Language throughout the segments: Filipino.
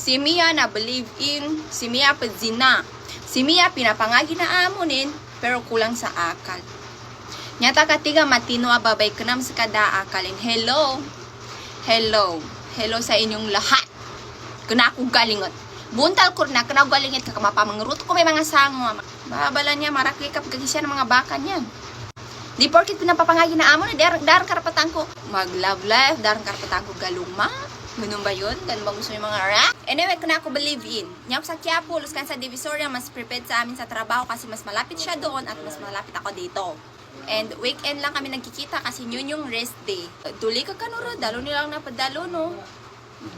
Si Mia na believe in, si Mia padzina. Si Mia pinapangagi na amunin, pero kulang sa akal. Nyata katiga matino ababay kanam sa kada akalin. Hello. Hello sa inyong lahat. Kuna ako galingot. Buntal ko na, kuna ako galingit ka kamapamangurot ko may mga sango. Babala niya, maraklikap kagisya ng mga baka niyan. Di porkit pinapapangagi na amo, darang karapatan ko mag-love life, darang karapatan ko galuma. Ganun ba yun? Ganun ba gusto yung mga rap? Anyway, kung ako believe in, niya ako sa Quiapo, Luskan sa Divisoria, mas prepared sa amin sa trabaho kasi mas malapit siya doon at mas malapit ako dito. And weekend lang kami nagkikita kasi yun yung rest day. Tuli ka kanuro, dalo nilang napadalo, no?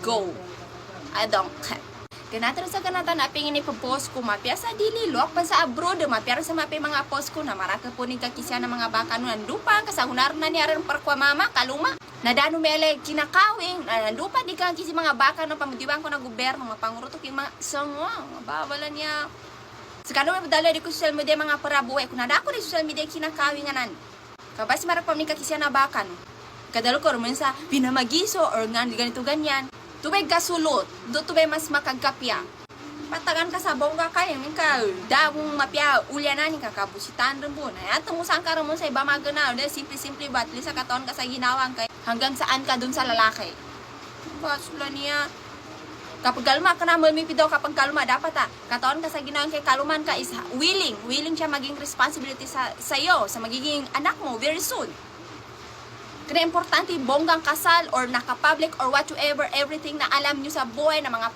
Go! I don't care. Ganataro sa ganata na pingin ipapost ko, mapia sa dili, luwak pa sa abroad, mapia sa mapi mga post ko na maraka po ni kakisya ng mga baka no, nandupa, kasahunar na niya rin parkwa mama, kaluma. Nadano mele kinakawing, nandupa di kakisi mga baka no, pamudiwan ko na gobyerno, mapangurutok yung mga sangwa, babala niya. Sa kanong may di ko social media mga parabuhay, kung nadako di social media kinakawing anan. Kabasi marakpam ni kakisya na baka no. Kadalo ko rumun sa pinamagiso or nga ganito ganyan. Tubay kasulot, do tubay mas makagkapya. Patagan ka sa bongga kayo, ka dawong mapya ulyanan ka kabusitan rin po. At tumusan ka rin mo sa iba magana, simple ba, at least sa katawan ka sa ginawang kay hanggang saan ka dun sa lalaki. Basula niya. Kapag kalma ka na, malmipi daw kapag kalma, dapat katawan ka sa ginawang kay kaluman ka is willing siya maging responsibility sa iyo, sa magiging anak mo very soon. Kaya importante bonggang kasal or naka-public or whatsoever, everything na alam nyo sa buhay na mga